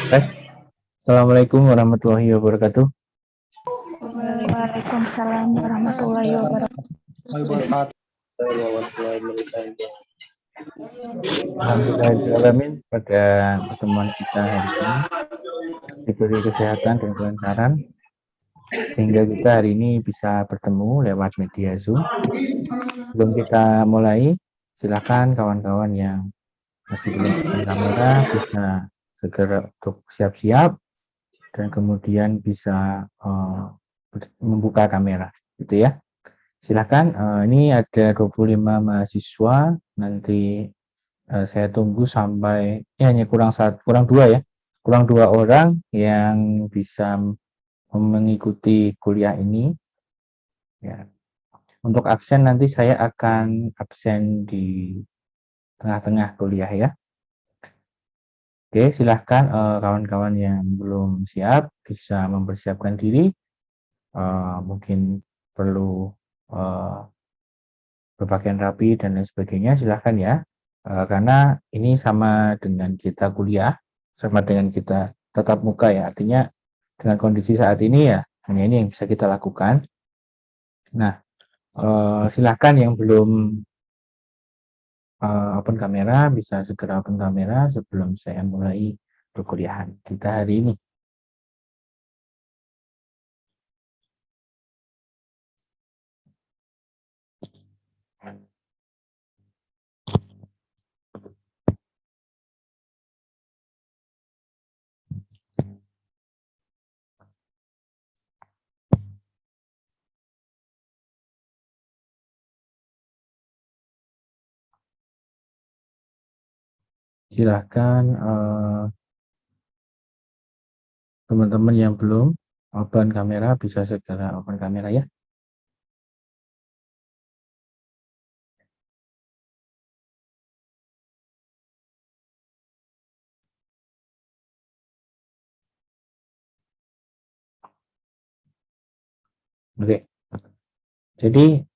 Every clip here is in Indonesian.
Tes. Assalamualaikum warahmatullahi wabarakatuh. Waalaikumsalam warahmatullahi wabarakatuh. Alhamdulillahirrahmanirrahim. Pada pertemuan kita hari ini diberi kesehatan dan kelancaran sehingga kita hari ini bisa bertemu lewat media Zoom. Sebelum kita mulai, silakan kawan-kawan yang masih belum open kamera bisa segera untuk siap-siap dan kemudian bisa membuka kamera, gitu ya. Silakan, ini ada 25 mahasiswa, nanti saya tunggu sampai hanya kurang dua orang yang bisa mengikuti kuliah ini. Ya. Untuk absen nanti saya akan absen di tengah-tengah kuliah ya. Oke, silahkan kawan-kawan yang belum siap bisa mempersiapkan diri. Mungkin perlu berpakaian rapi dan lain sebagainya, silahkan ya. Karena ini sama dengan kita kuliah, sama dengan kita tatap muka ya. Artinya dengan kondisi saat ini ya hanya ini yang bisa kita lakukan. Nah, silahkan yang belum open kamera bisa segera open kamera sebelum saya mulai perkuliahan kita hari ini. Silahkan teman-teman yang belum open kamera bisa segera open kamera ya. Oke. Jadi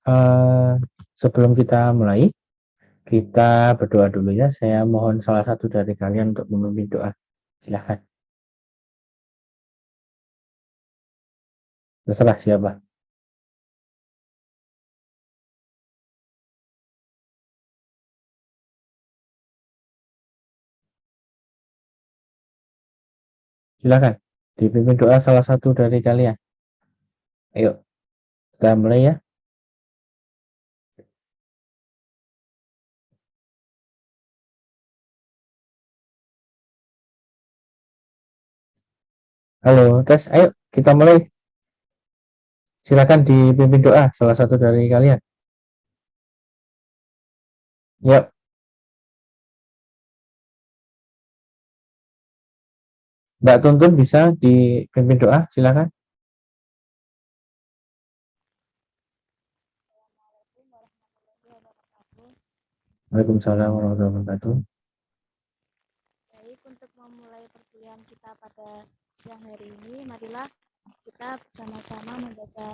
sebelum kita mulai, kita berdoa dulu ya. Saya mohon salah satu dari kalian untuk memimpin doa. Silahkan. Terserah siapa. Silahkan. Dipimpin doa salah satu dari kalian. Ayo, kita mulai ya. Halo, tes. Ayo, kita mulai. Silakan dipimpin doa salah satu dari kalian. Yuk. Mbak Tuntun bisa dipimpin doa, silakan. Waalaikumsalam warahmatullahi wabarakatuh. Baik, untuk memulai perkuliahan kita pada siang hari ini, marilah kita bersama-sama membaca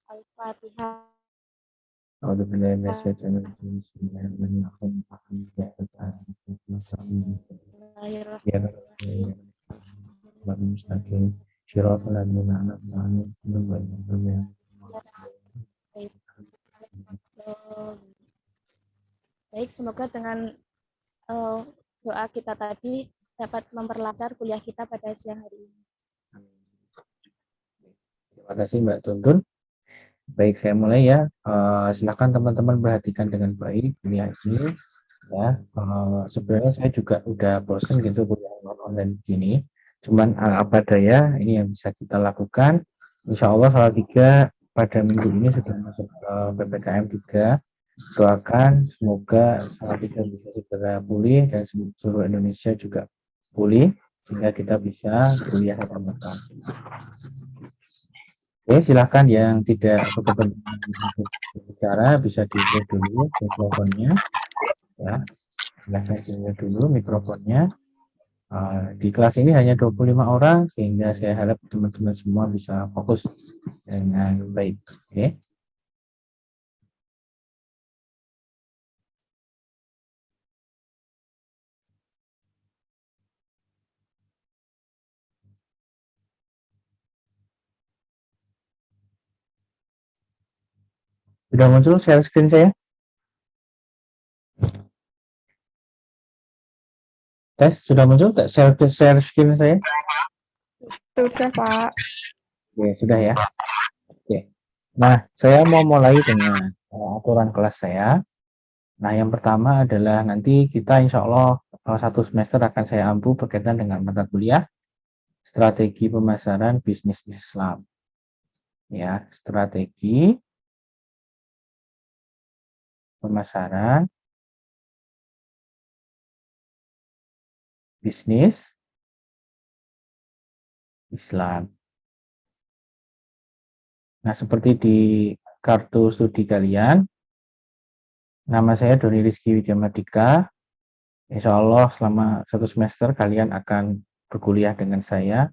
Al-Fatihah. Baik, semoga dengan doa kita tadi dapat memperlancar kuliah kita pada siang hari ini. Terima kasih Mbak Tuntun. Baik, saya mulai ya. Silakan teman-teman perhatikan dengan baik kuliah ini. Ya, sebenarnya saya juga udah bosen gitu kuliah online gini. Cuman apa daya ini yang bisa kita lakukan. Insya Allah Salatiga pada minggu ini sudah masuk ke PPKM 3. Doakan semoga Salatiga bisa segera pulih dan seluruh Indonesia juga pulih sehingga kita bisa kuliah tatap muka. Oke, silahkan yang tidak berkepentingan untuk berbicara bisa di-mute dulu mikrofonnya. Ya, silahkan di-mute dulu mikrofonnya. Di kelas ini hanya 25 orang sehingga saya harap teman-teman semua bisa fokus dengan baik. Oke. Sudah muncul share screen saya? Tes, sudah muncul tak share screen saya? Sudah, Pak. Oke, sudah ya. Oke. Nah, saya mau mulai dengan aturan kelas saya. Nah, yang pertama adalah nanti kita insya Allah satu semester akan saya ampu berkaitan dengan mata kuliah strategi pemasaran bisnis Islam. Ya, strategi pemasaran bisnis Islam. Nah, seperti di kartu studi kalian, nama saya Doni Rizky Widyamardika. Insya Allah selama satu semester kalian akan berkuliah dengan saya,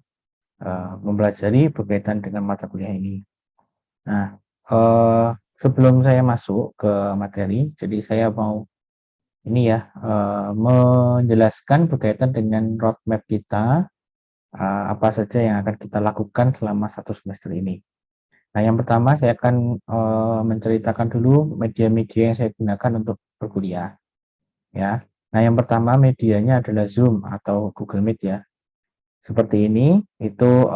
mempelajari berkaitan dengan mata kuliah ini. Nah, sebelum saya masuk ke materi, jadi saya mau ini ya menjelaskan berkaitan dengan roadmap kita, apa saja yang akan kita lakukan selama satu semester ini. Nah, yang pertama saya akan menceritakan dulu media-media yang saya gunakan untuk berkuliah. Ya. Nah, yang pertama medianya adalah Zoom atau Google Meet ya. Seperti ini, itu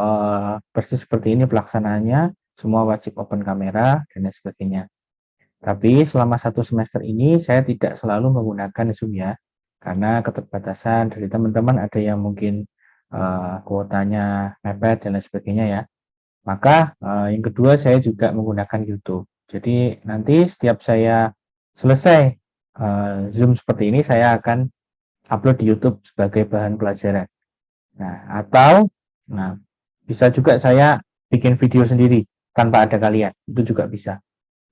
persis seperti ini pelaksanaannya, semua wajib open kamera dan lain sebagainya. Tapi selama satu semester ini saya tidak selalu menggunakan Zoom ya, karena keterbatasan dari teman-teman ada yang mungkin kuotanya mepet dan lain sebagainya ya. Maka yang kedua saya juga menggunakan YouTube. Jadi nanti setiap saya selesai Zoom seperti ini, saya akan upload di YouTube sebagai bahan pelajaran. Nah, atau bisa juga saya bikin video sendiri tanpa ada kalian, itu juga bisa.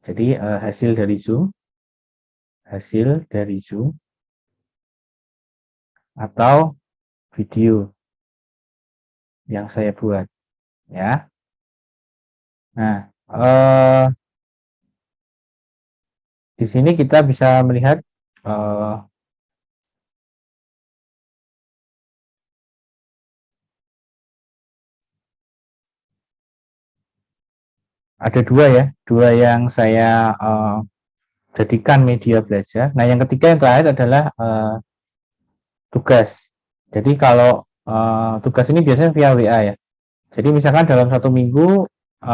Jadi hasil dari Zoom atau video yang saya buat ya. Nah, di sini kita bisa melihat ada dua yang saya jadikan media belajar. Nah, yang ketiga yang terakhir adalah tugas. Jadi kalau tugas ini biasanya via WA ya. Jadi misalkan dalam satu minggu,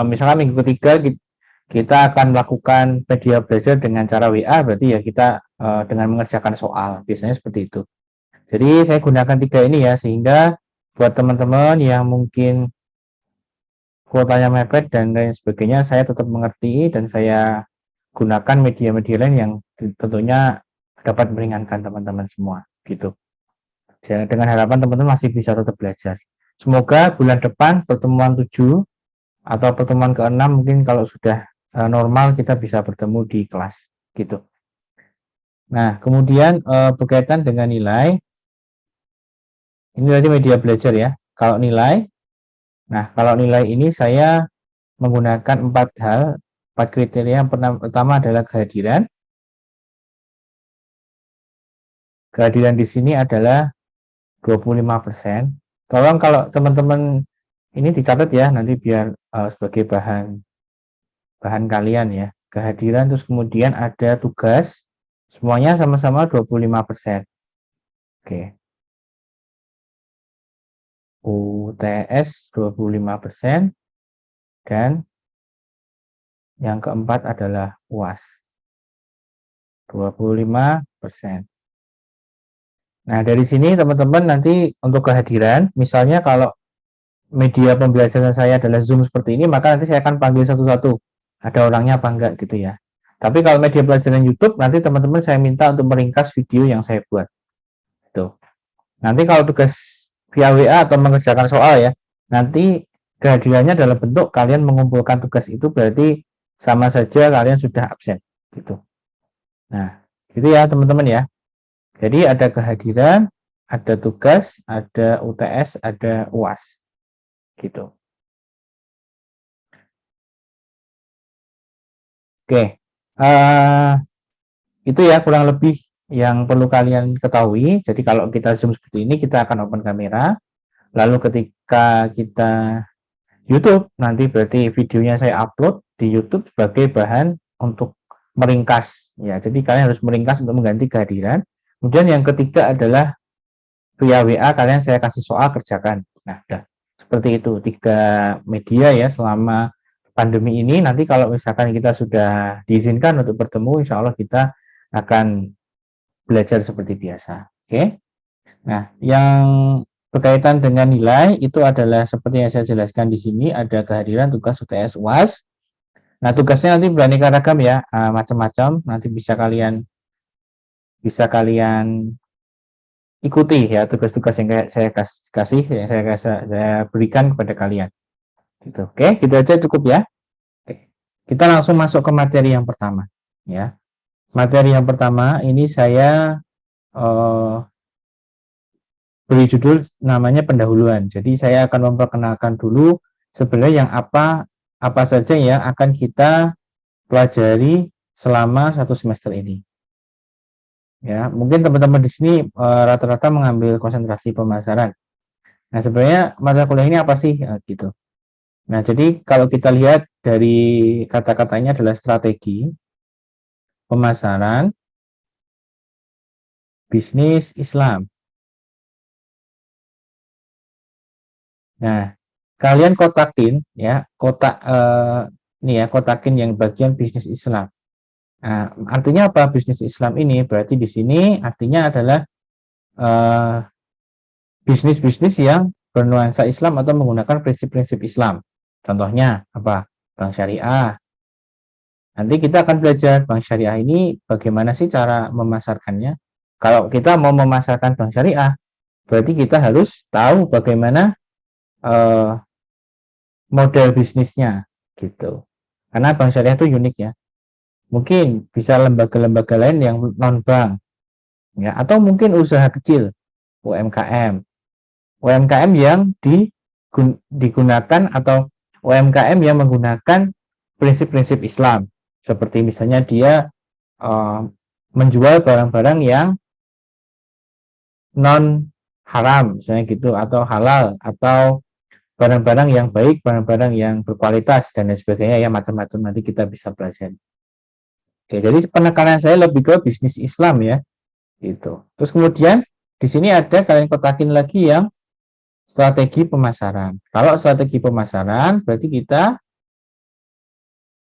misalkan minggu ketiga kita akan melakukan media belajar dengan cara WA, berarti ya kita dengan mengerjakan soal, biasanya seperti itu. Jadi saya gunakan tiga ini ya, sehingga buat teman-teman yang mungkin kuotanya mepet dan lain sebagainya, saya tetap mengerti dan saya gunakan media-media lain yang tentunya dapat meringankan teman-teman semua, gitu. Dengan harapan teman-teman masih bisa tetap belajar. Semoga bulan depan pertemuan 7 atau pertemuan ke-6 mungkin kalau sudah normal kita bisa bertemu di kelas gitu. Nah, kemudian berkaitan dengan nilai, ini tadi media belajar ya. Kalau nilai, kalau nilai ini saya menggunakan 4 kriteria. Yang pertama adalah kehadiran. Kehadiran di sini adalah 25%. Tolong kalau teman-teman ini dicatat ya, nanti biar sebagai bahan kalian ya. Kehadiran, terus kemudian ada tugas, semuanya sama-sama 25%. Oke. UTS 25%, dan yang keempat adalah UAS 25%. Nah, dari sini teman-teman nanti untuk kehadiran, misalnya kalau media pembelajaran saya adalah Zoom seperti ini, maka nanti saya akan panggil satu-satu, ada orangnya apa enggak gitu ya. Tapi kalau media pelajaran YouTube, nanti teman-teman saya minta untuk meringkas video yang saya buat. Tuh. Nanti kalau tugas via WA atau mengerjakan soal ya, nanti kehadirannya dalam bentuk kalian mengumpulkan tugas itu, berarti sama saja kalian sudah absen gitu. Nah, gitu ya teman-teman ya. Jadi ada kehadiran, ada tugas, ada UTS, ada UAS gitu. Oke, itu ya kurang lebih yang perlu kalian ketahui. Jadi kalau kita Zoom seperti ini, kita akan open kamera. Lalu ketika kita YouTube, nanti berarti videonya saya upload di YouTube sebagai bahan untuk meringkas ya. Jadi kalian harus meringkas untuk mengganti kehadiran. Kemudian yang ketiga adalah via WA kalian saya kasih soal kerjakan. Nah, udah seperti itu 3 media ya selama pandemi ini. Nanti kalau misalkan kita sudah diizinkan untuk bertemu, insya Allah kita akan belajar seperti biasa. Oke. Nah, yang berkaitan dengan nilai itu adalah seperti yang saya jelaskan di sini, ada kehadiran, tugas, UTS, UAS. Nah, tugasnya nanti beraneka ragam ya, macam-macam. Nanti bisa kalian ikuti ya tugas-tugas yang saya kasih, yang saya berikan kepada kalian. Gitu. Oke, gitu aja cukup ya. Oke. Kita langsung masuk ke materi yang pertama ya. Materi yang pertama ini saya beri judul namanya pendahuluan. Jadi saya akan memperkenalkan dulu sebenarnya yang apa saja yang akan kita pelajari selama 1 semester ini. Ya, mungkin teman-teman di sini rata-rata mengambil konsentrasi pemasaran. Nah, sebenarnya mata kuliah ini apa sih? Gitu. Nah, jadi kalau kita lihat dari kata-katanya adalah strategi, pemasaran, bisnis Islam. Nah, kalian kotakin ya, kotakin yang bagian bisnis Islam. Nah, artinya apa bisnis Islam ini? Berarti di sini artinya adalah bisnis-bisnis yang bernuansa Islam atau menggunakan prinsip-prinsip Islam. Contohnya apa? Bank syariah. Nanti kita akan belajar bank syariah ini bagaimana sih cara memasarkannya. Kalau kita mau memasarkan bank syariah, berarti kita harus tahu bagaimana model bisnisnya gitu. Karena bank syariah itu unik ya. Mungkin bisa lembaga-lembaga lain yang non-bank ya, atau mungkin usaha kecil UMKM yang digunakan atau UMKM yang menggunakan prinsip-prinsip Islam seperti misalnya dia menjual barang-barang yang non haram misalnya gitu, atau halal, atau barang-barang yang baik, barang-barang yang berkualitas dan lain sebagainya ya, macam-macam nanti kita bisa pelajari. Oke, jadi penekanan saya lebih ke bisnis Islam ya, gitu. Terus kemudian di sini ada kalian kotakin lagi yang strategi pemasaran. Kalau strategi pemasaran berarti kita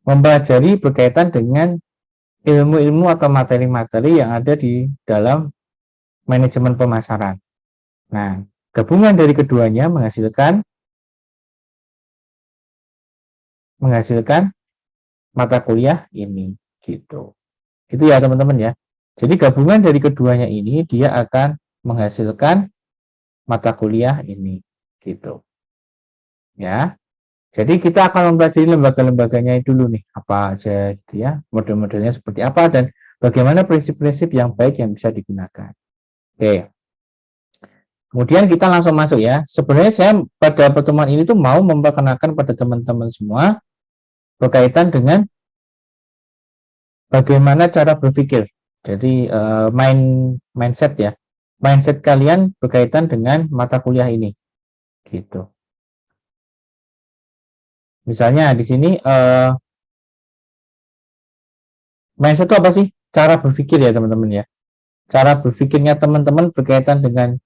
mempelajari berkaitan dengan ilmu-ilmu atau materi-materi yang ada di dalam manajemen pemasaran. Nah, gabungan dari keduanya menghasilkan mata kuliah ini. Gitu. Itu ya teman-teman ya. Jadi gabungan dari keduanya ini dia akan menghasilkan mata kuliah ini gitu. Ya. Jadi kita akan mempelajari lembaga-lembaganya dulu nih, apa aja gitu ya. Model-modelnya seperti apa dan bagaimana prinsip-prinsip yang baik yang bisa digunakan. Oke. Kemudian kita langsung masuk ya. Sebenarnya saya pada pertemuan ini tuh mau memperkenalkan pada teman-teman semua berkaitan dengan bagaimana cara berpikir. Jadi mindset ya. Mindset kalian berkaitan dengan mata kuliah ini. Gitu. Misalnya di sini mindset itu apa sih? Cara berpikir ya teman-teman ya. Cara berpikirnya teman-teman berkaitan dengan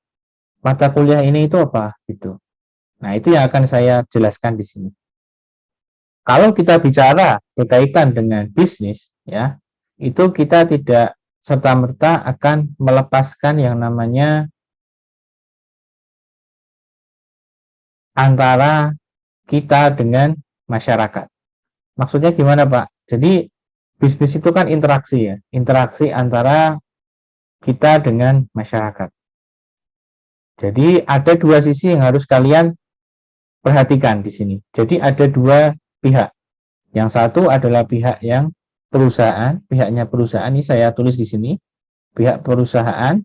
mata kuliah ini itu apa gitu. Nah, itu yang akan saya jelaskan di sini. Kalau kita bicara berkaitan dengan bisnis ya, itu kita tidak serta-merta akan melepaskan yang namanya antara kita dengan masyarakat. Maksudnya gimana, Pak? Jadi bisnis itu kan interaksi ya, interaksi antara kita dengan masyarakat. Jadi ada dua sisi yang harus kalian perhatikan di sini. Jadi ada dua pihak. Yang satu adalah pihak yang perusahaan, pihaknya perusahaan ini saya tulis di sini, pihak perusahaan.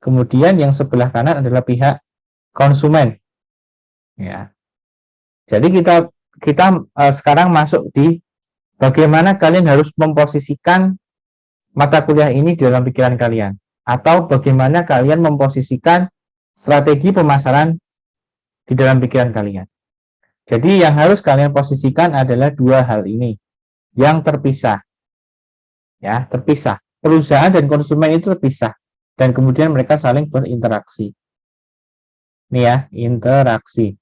Kemudian yang sebelah kanan adalah pihak konsumen. Ya. Jadi kita sekarang masuk di bagaimana kalian harus memposisikan mata kuliah ini di dalam pikiran kalian, atau bagaimana kalian memposisikan strategi pemasaran di dalam pikiran kalian. Jadi yang harus kalian posisikan adalah dua hal ini yang terpisah. Ya, terpisah. Perusahaan dan konsumen itu terpisah. Dan kemudian mereka saling berinteraksi. Ini ya, interaksi.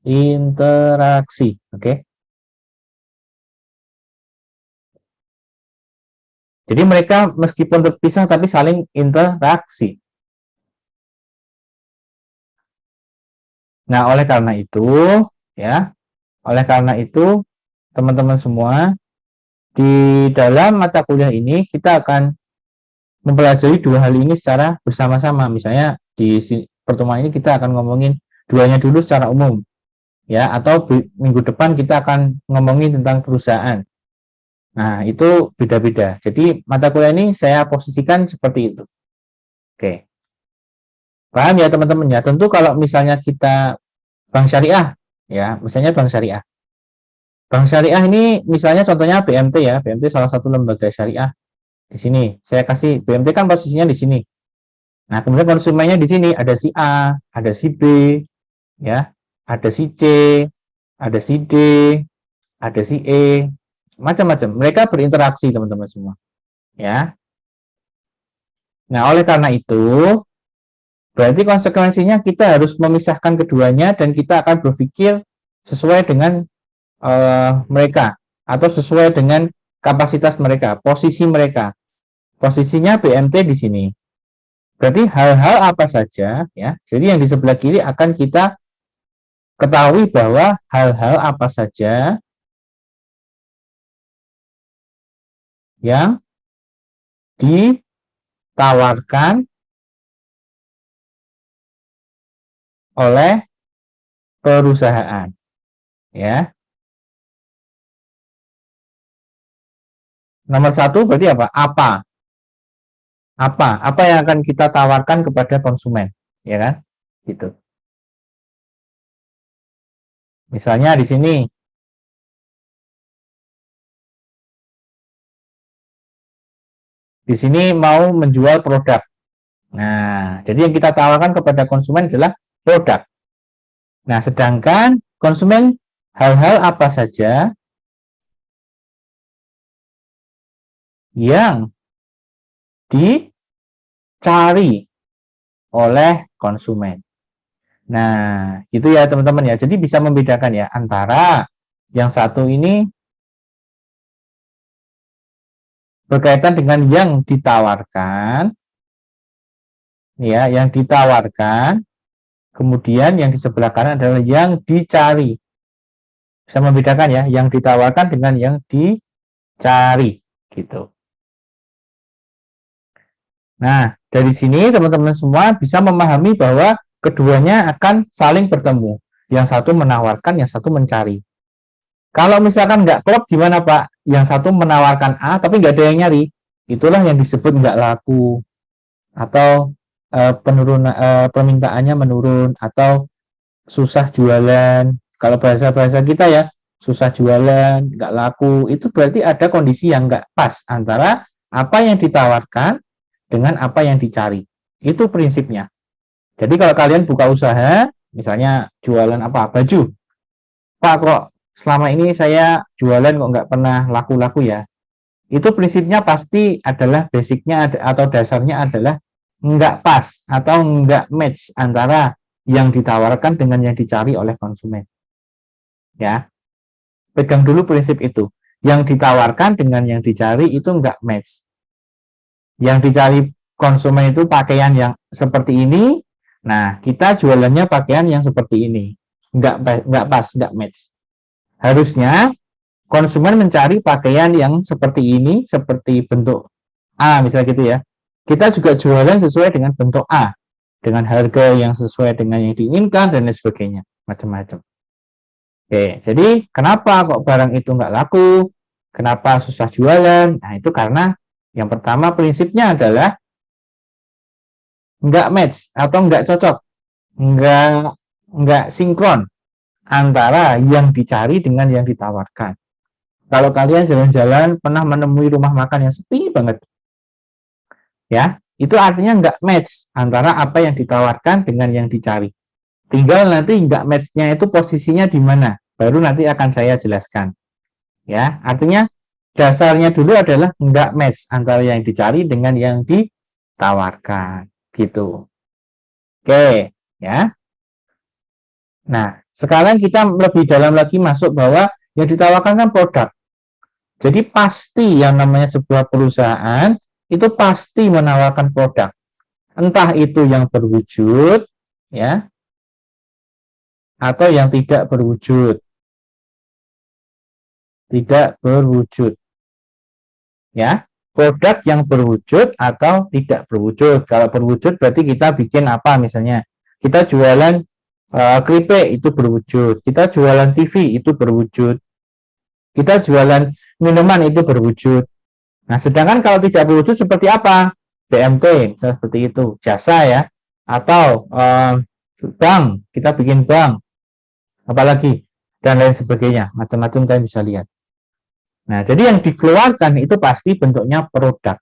Interaksi, oke? Jadi mereka meskipun terpisah tapi saling interaksi. Nah, oleh karena itu, teman-teman semua, di dalam mata kuliah ini kita akan mempelajari dua hal ini secara bersama-sama. Misalnya di pertemuan ini kita akan ngomongin duanya dulu secara umum, ya, atau minggu depan kita akan ngomongin tentang perusahaan. Nah, itu beda-beda. Jadi mata kuliah ini saya posisikan seperti itu. Oke. Paham ya teman-teman ya? Tentu kalau misalnya kita bank syariah, ya, misalnya bank syariah. Bank syariah ini misalnya contohnya BMT ya, BMT salah satu lembaga syariah. Di sini saya kasih BMT kan posisinya di sini. Nah, kemudian konsumennya di sini ada si A, ada si B, ya, ada si C, ada si D, ada si E, macam-macam. Mereka berinteraksi teman-teman semua, ya. Nah, oleh karena itu, berarti konsekuensinya kita harus memisahkan keduanya dan kita akan berpikir sesuai dengan mereka atau sesuai dengan kapasitas mereka, posisi mereka. Posisinya BMT di sini. Berarti hal-hal apa saja, ya. Jadi yang di sebelah kiri akan kita ketahui bahwa hal-hal apa saja yang ditawarkan oleh perusahaan, ya. Nomor satu berarti apa? Apa yang akan kita tawarkan kepada konsumen, ya kan? Gitu. Misalnya di sini mau menjual produk. Nah, jadi yang kita tawarkan kepada konsumen adalah produk. Nah, sedangkan konsumen hal-hal apa saja yang dicari oleh konsumen. Nah, gitu ya teman-teman ya. Jadi bisa membedakan ya antara yang satu ini berkaitan dengan yang ditawarkan, ya, yang ditawarkan, kemudian yang di sebelah kanan adalah yang dicari. Bisa membedakan ya, yang ditawarkan dengan yang dicari, gitu. Nah, dari sini teman-teman semua bisa memahami bahwa keduanya akan saling bertemu. Yang satu menawarkan, yang satu mencari. Kalau misalkan nggak klop gimana Pak? Yang satu menawarkan A tapi nggak ada yang nyari. Itulah yang disebut nggak laku. Atau permintaannya menurun. Atau susah jualan. Kalau bahasa-bahasa kita ya, susah jualan, nggak laku. Itu berarti ada kondisi yang nggak pas antara apa yang ditawarkan dengan apa yang dicari. Itu prinsipnya. Jadi kalau kalian buka usaha, misalnya jualan apa? Baju. Pak, kok selama ini saya jualan kok nggak pernah laku-laku ya? Itu prinsipnya pasti adalah basicnya atau dasarnya adalah nggak pas atau nggak match antara yang ditawarkan dengan yang dicari oleh konsumen. Ya, pegang dulu prinsip itu. Yang ditawarkan dengan yang dicari itu nggak match. Yang dicari konsumen itu pakaian yang seperti ini, nah kita jualannya pakaian yang seperti ini, nggak pas, nggak match. Harusnya konsumen mencari pakaian yang seperti ini, seperti bentuk A misalnya gitu ya. Kita juga jualan sesuai dengan bentuk A, dengan harga yang sesuai dengan yang diinginkan dan lain sebagainya, macam-macam. Oke, jadi kenapa kok barang itu nggak laku? Kenapa susah jualan? Nah itu karena yang pertama prinsipnya adalah nggak match atau nggak cocok, nggak sinkron antara yang dicari dengan yang ditawarkan. Kalau kalian jalan-jalan pernah menemui rumah makan yang sepi banget, ya itu artinya nggak match antara apa yang ditawarkan dengan yang dicari. Tinggal nanti nggak match-nya itu posisinya di mana, baru nanti akan saya jelaskan. Ya, artinya dasarnya dulu adalah nggak match antara yang dicari dengan yang ditawarkan, gitu. Oke, ya. Nah, sekarang kita lebih dalam lagi masuk bahwa yang ditawarkan kan produk. Jadi pasti yang namanya sebuah perusahaan itu pasti menawarkan produk. Entah itu yang berwujud, ya, atau yang tidak berwujud. Tidak berwujud. Ya, produk yang berwujud atau tidak berwujud. Kalau berwujud berarti kita bikin apa misalnya? Kita jualan keripik itu berwujud. Kita jualan TV itu berwujud. Kita jualan minuman itu berwujud. Nah, sedangkan kalau tidak berwujud seperti apa? BMT, seperti itu, jasa ya, atau bank, kita bikin bank, apalagi, dan lain sebagainya, macam-macam kalian bisa lihat. Nah, jadi yang dikeluarkan itu pasti bentuknya produk,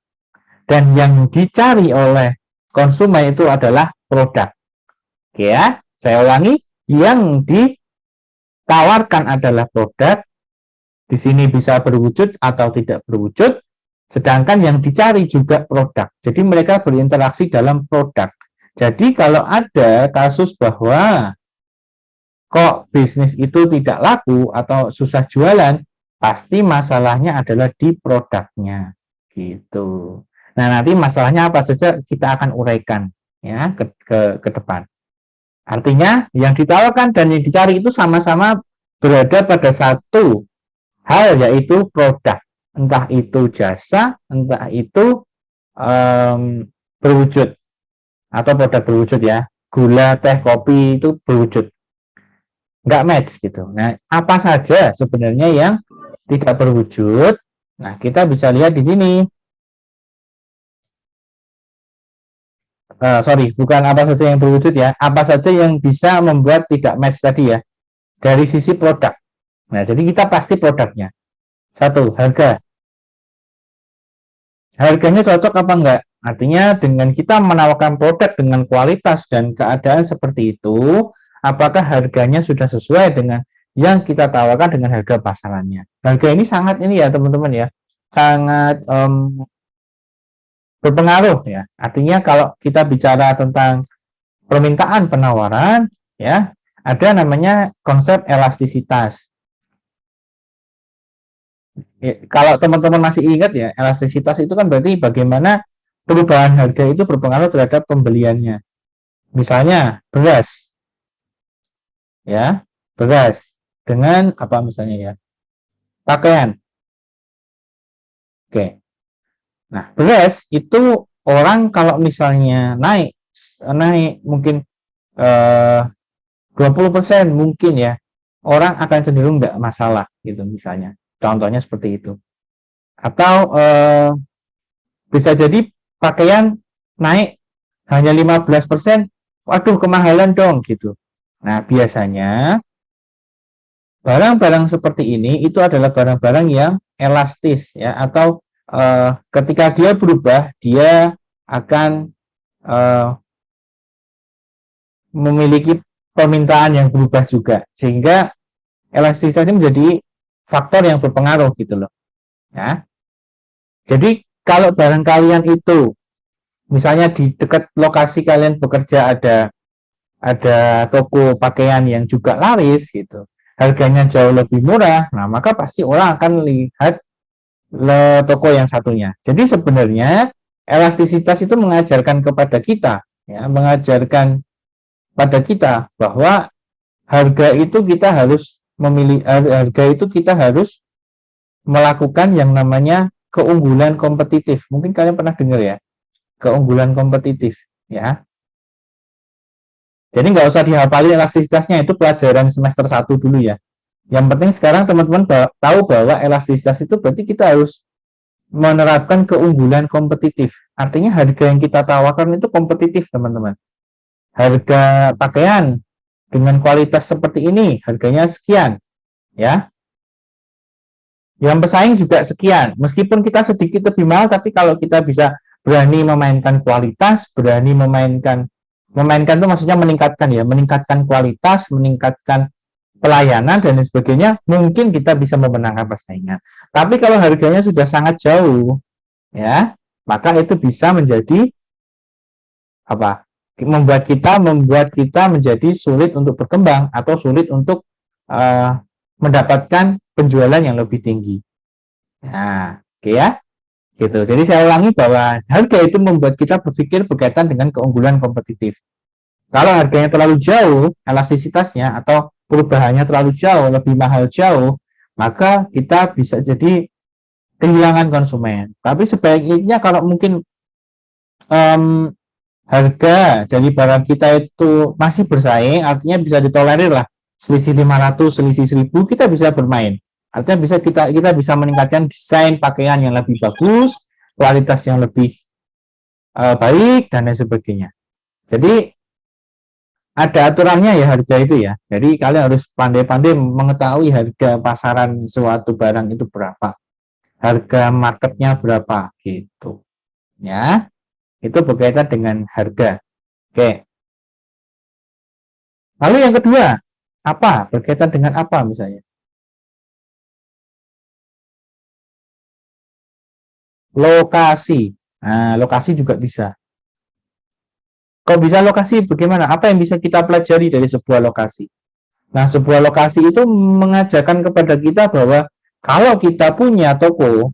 dan yang dicari oleh konsumen itu adalah produk. Oke ya, saya ulangi, yang ditawarkan adalah produk. Di sini bisa berwujud atau tidak berwujud, sedangkan yang dicari juga produk. Jadi mereka berinteraksi dalam produk. Jadi kalau ada kasus bahwa kok bisnis itu tidak laku atau susah jualan, pasti masalahnya adalah di produknya. Gitu. Nah, nanti masalahnya apa saja kita akan uraikan ya ke depan. Artinya yang ditawarkan dan yang dicari itu sama-sama berada pada satu hal, yaitu produk, entah itu jasa, entah itu berwujud atau produk berwujud ya, gula, teh, kopi itu berwujud, nggak match gitu. Nah, apa saja sebenarnya yang tidak berwujud? Nah, kita bisa lihat di sini. Sorry, bukan apa saja yang berwujud ya, apa saja yang bisa membuat tidak match tadi ya, dari sisi produk. Nah, jadi kita pasti produknya. Satu, harga. Harganya cocok apa enggak? Artinya dengan kita menawarkan produk dengan kualitas dan keadaan seperti itu, apakah harganya sudah sesuai dengan yang kita tawarkan dengan harga pasarannya? Harga ini sangat ini ya teman-teman ya, sangat berpengaruh ya. Artinya kalau kita bicara tentang permintaan penawaran ya, ada namanya konsep elastisitas. Kalau teman-teman masih ingat ya, elastisitas itu kan berarti bagaimana perubahan harga itu berpengaruh terhadap pembeliannya. Misalnya beras, ya, beras dengan apa misalnya ya, pakaian. Oke. Nah, beras itu orang kalau misalnya naik mungkin 20% mungkin ya, orang akan cenderung nggak masalah gitu misalnya. Contohnya seperti itu. Atau bisa jadi pakaian naik hanya 15%, waduh kemahalan dong gitu. Nah, biasanya barang-barang seperti ini itu adalah barang-barang yang elastis ya, atau ketika dia berubah, dia akan memiliki permintaan yang berubah juga, sehingga elastisitas ini menjadi faktor yang berpengaruh gitu loh ya. Jadi kalau barang kalian itu misalnya di dekat lokasi kalian bekerja ada toko pakaian yang juga laris gitu, harganya jauh lebih murah, nah maka pasti orang akan lihat toko yang satunya. Jadi sebenarnya elastisitas itu mengajarkan kepada kita ya, mengajarkan pada kita bahwa harga itu kita harus memilih, harga itu kita harus melakukan yang namanya keunggulan kompetitif. Mungkin kalian pernah dengar ya, keunggulan kompetitif ya. Jadi nggak usah dihafalin elastisitasnya, itu pelajaran semester 1 dulu ya. Yang penting sekarang teman-teman tahu bahwa elastisitas itu berarti kita harus menerapkan keunggulan kompetitif. Artinya harga yang kita tawarkan itu kompetitif teman-teman. Harga pakaian dengan kualitas seperti ini, harganya sekian, ya. Yang pesaing juga sekian. Meskipun kita sedikit lebih mahal, tapi kalau kita bisa berani memainkan kualitas, berani memainkan itu maksudnya meningkatkan ya, meningkatkan kualitas, meningkatkan pelayanan dan lain sebagainya, mungkin kita bisa memenangkan persaingan. Tapi kalau harganya sudah sangat jauh, ya, maka itu bisa menjadi apa? Membuat kita menjadi sulit untuk berkembang atau sulit untuk mendapatkan penjualan yang lebih tinggi. Nah, oke ya, gitu. Jadi saya ulangi bahwa harga itu membuat kita berpikir berkaitan dengan keunggulan kompetitif. Kalau harganya terlalu jauh, elastisitasnya atau perubahannya terlalu jauh, lebih mahal jauh, maka kita bisa jadi kehilangan konsumen. Tapi sebaiknya kalau mungkin harga dari barang kita itu masih bersaing, artinya bisa ditolerir lah, selisih 500, selisih 1000, kita bisa bermain. Artinya kita bisa meningkatkan desain pakaian yang lebih bagus, kualitas yang lebih baik, dan lain sebagainya. Jadi ada aturannya ya harga itu ya. Jadi kalian harus pandai-pandai mengetahui harga pasaran suatu barang itu berapa, harga marketnya berapa gitu. Ya, itu berkaitan dengan harga. Oke. Lalu yang kedua, apa? Berkaitan dengan apa misalnya? Lokasi. Nah, lokasi juga bisa. Kok bisa lokasi? Bagaimana? Apa yang bisa kita pelajari dari sebuah lokasi? Nah, sebuah lokasi itu mengajarkan kepada kita bahwa kalau kita punya toko,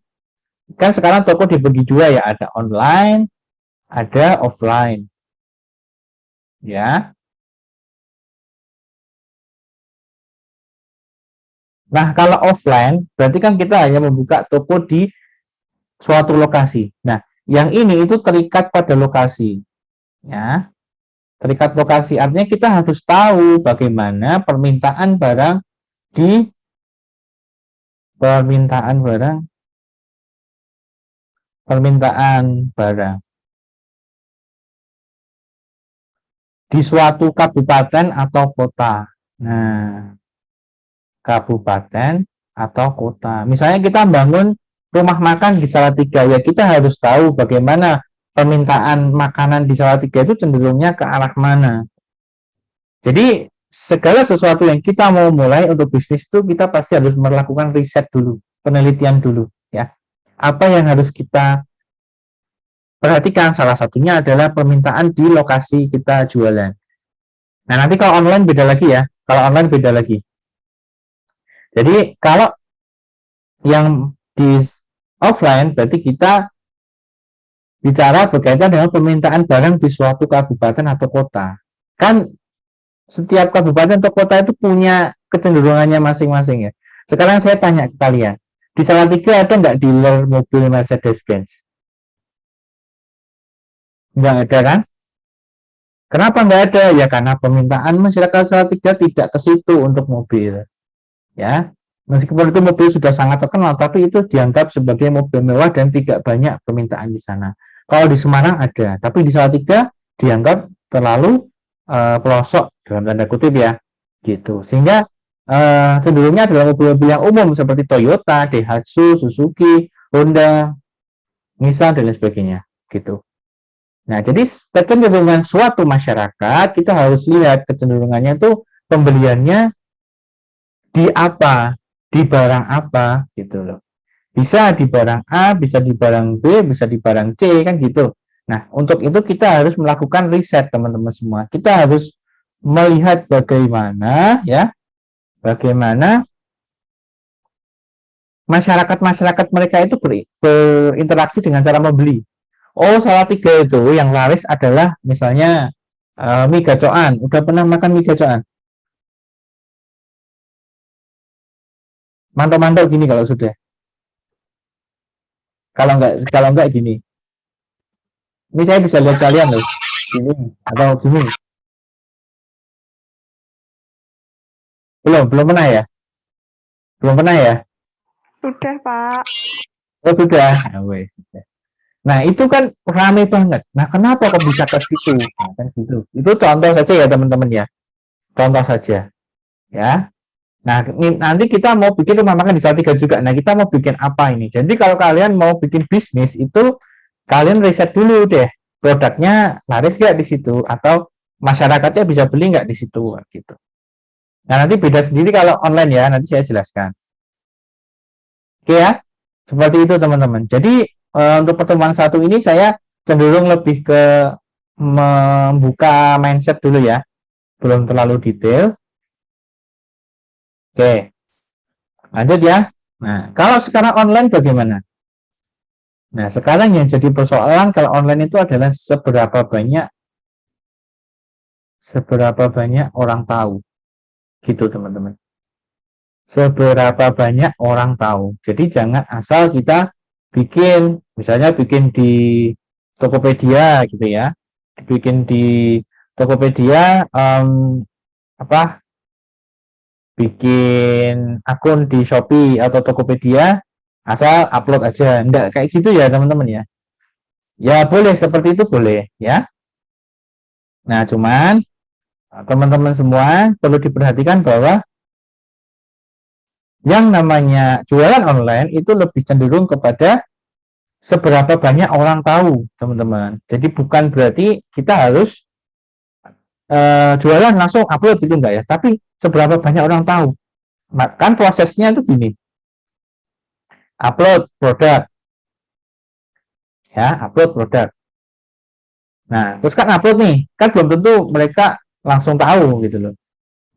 kan sekarang toko dibagi dua ya, ada online, ada offline. Ya. Nah, kalau offline, berarti kan kita hanya membuka toko di suatu lokasi. Nah, yang ini itu terikat pada lokasi. Ya, terikat lokasi artinya kita harus tahu bagaimana permintaan barang di di suatu kabupaten atau kota. Nah, kabupaten atau kota. Misalnya kita bangun rumah makan di Salatiga, ya kita harus tahu bagaimana permintaan makanan di Salatiga itu cenderungnya ke arah mana. Jadi segala sesuatu yang kita mau mulai untuk bisnis itu kita pasti harus melakukan riset dulu, penelitian dulu ya. Apa yang harus kita perhatikan? Salah satunya adalah permintaan di lokasi kita jualan. Nah, nanti kalau online beda lagi ya. Kalau online beda lagi. Jadi kalau yang di offline berarti kita bicara berkaitan dengan permintaan barang di suatu kabupaten atau kota. Kan setiap kabupaten atau kota itu punya kecenderungannya masing-masing ya. Sekarang saya tanya ke kalian, di Salatiga ada nggak dealer mobil Mercedes-Benz? Nggak ada kan? Kenapa nggak ada? Ya karena permintaan masyarakat Salatiga tidak ke situ untuk mobil. Ya, meskipun itu mobil sudah sangat terkenal, tapi itu dianggap sebagai mobil mewah dan tidak banyak permintaan di sana. Kalau di Semarang ada, tapi di Salatiga dianggap terlalu pelosok dalam tanda kutip ya, gitu. Sehingga cenderungnya adalah mobil-mobil yang umum seperti Toyota, Daihatsu, Suzuki, Honda, Nissan dan lain sebagainya, gitu. Nah, jadi kecenderungan suatu masyarakat kita harus lihat kecenderungannya itu pembeliannya di apa, di barang apa, gitu loh. Bisa di barang A, bisa di barang B, bisa di barang C, kan gitu. Nah, untuk itu kita harus melakukan riset, teman-teman semua. Kita harus melihat bagaimana bagaimana masyarakat mereka itu berinteraksi dengan cara membeli. Oh, Salatiga itu yang laris adalah misalnya mie gacoan. Udah pernah makan mie gacoan? Mantau-mantau gini kalau sudah. Kalau enggak gini. Ini saya bisa lihat kalian loh. Gini atau gini. Belum pernah ya? Belum pernah ya? Sudah, Pak. Oh, sudah. Sudah. Nah, itu kan rame banget. Nah, kenapa kok bisa ke situ? Nah, kan gitu. Itu contoh saja ya, teman-teman ya. Contoh saja. Ya. Nah, nanti kita mau bikin rumah makan di Salatiga juga. Nah, kita mau bikin apa ini? Jadi kalau kalian mau bikin bisnis itu kalian riset dulu deh. Produknya laris nggak di situ atau masyarakatnya bisa beli nggak di situ gitu. Nah, nanti beda sendiri kalau online ya, nanti saya jelaskan. Oke ya, seperti itu teman-teman. Jadi untuk pertemuan satu ini saya cenderung lebih ke membuka mindset dulu ya, belum terlalu detail. Oke, lanjut ya. Nah, kalau sekarang online bagaimana? Nah, sekarang yang jadi persoalan kalau online itu adalah seberapa banyak orang tahu, gitu teman-teman. Seberapa banyak orang tahu. Jadi jangan asal kita bikin, misalnya bikin di Tokopedia gitu ya, bikin di Tokopedia bikin akun di Shopee atau Tokopedia, asal upload aja, enggak kayak gitu ya teman-teman ya. Ya boleh seperti itu boleh ya. Nah cuman teman-teman semua perlu diperhatikan bahwa yang namanya jualan online itu lebih cenderung kepada seberapa banyak orang tahu, teman-teman. Jadi bukan berarti kita harus jualan langsung upload gitu enggak ya, tapi seberapa banyak orang tahu. Kan prosesnya itu gini. Upload produk. Ya, upload produk. Nah, terus kan upload nih, kan belum tentu mereka langsung tahu gitu loh.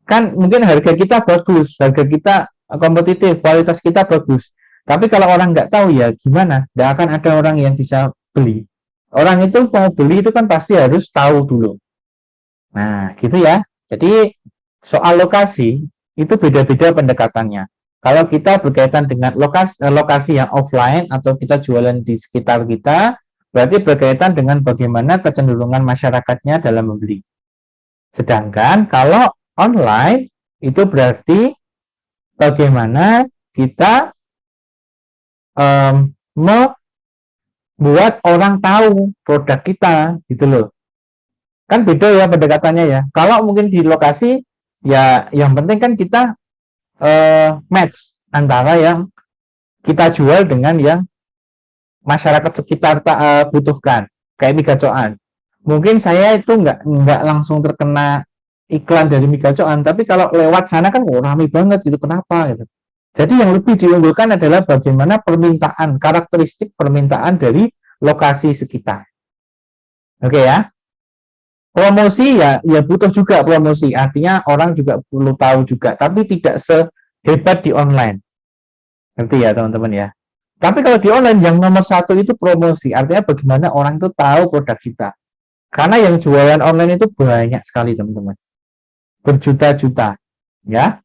Kan mungkin harga kita bagus, harga kita kompetitif, kualitas kita bagus. Tapi kalau orang nggak tahu ya gimana? Nggak akan ada orang yang bisa beli. Orang itu mau beli itu kan pasti harus tahu dulu. Nah, gitu ya. Jadi soal lokasi itu beda-beda pendekatannya. Kalau kita berkaitan dengan lokasi yang offline atau kita jualan di sekitar kita, berarti berkaitan dengan bagaimana kecenderungan masyarakatnya dalam membeli. Sedangkan kalau online itu berarti bagaimana kita membuat orang tahu produk kita gitu loh. Kan beda ya pendekatannya ya. Kalau mungkin di lokasi ya yang penting kan kita match antara yang kita jual dengan yang masyarakat sekitar butuhkan, kayak mie gacoan. Mungkin saya itu nggak langsung terkena iklan dari mie gacoan, tapi kalau lewat sana kan ramai banget gitu, kenapa gitu. Jadi yang lebih diunggulkan adalah bagaimana permintaan, karakteristik permintaan dari lokasi sekitar. Oke ya. Promosi ya butuh juga promosi, artinya orang juga perlu tahu juga, tapi tidak sehebat di online. Ngerti ya teman-teman ya. Tapi kalau di online yang nomor satu itu promosi, artinya bagaimana orang itu tahu produk kita. Karena yang jualan online itu banyak sekali teman-teman, berjuta-juta, ya.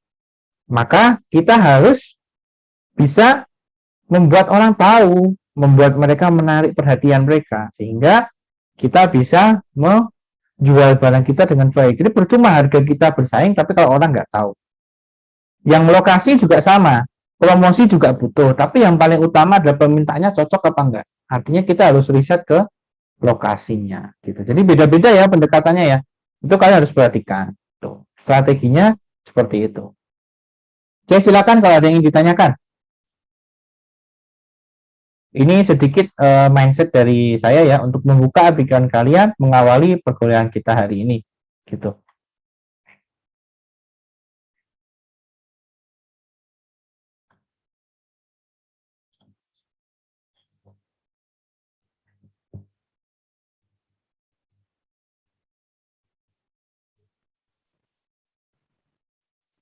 Maka kita harus bisa membuat orang tahu, membuat mereka menarik perhatian mereka, sehingga kita bisa menjual barang kita dengan baik. Jadi percuma harga kita bersaing, tapi kalau orang nggak tahu. Yang lokasi juga sama, promosi juga butuh, tapi yang paling utama adalah permintaannya cocok apa enggak. Artinya kita harus riset ke lokasinya gitu. Jadi beda-beda ya pendekatannya ya. Itu kalian harus perhatikan. Tuh, strateginya seperti itu. Oke, silakan kalau ada yang ingin ditanyakan. Ini sedikit mindset dari saya ya untuk membuka pikiran kalian mengawali perkuliahan kita hari ini gitu.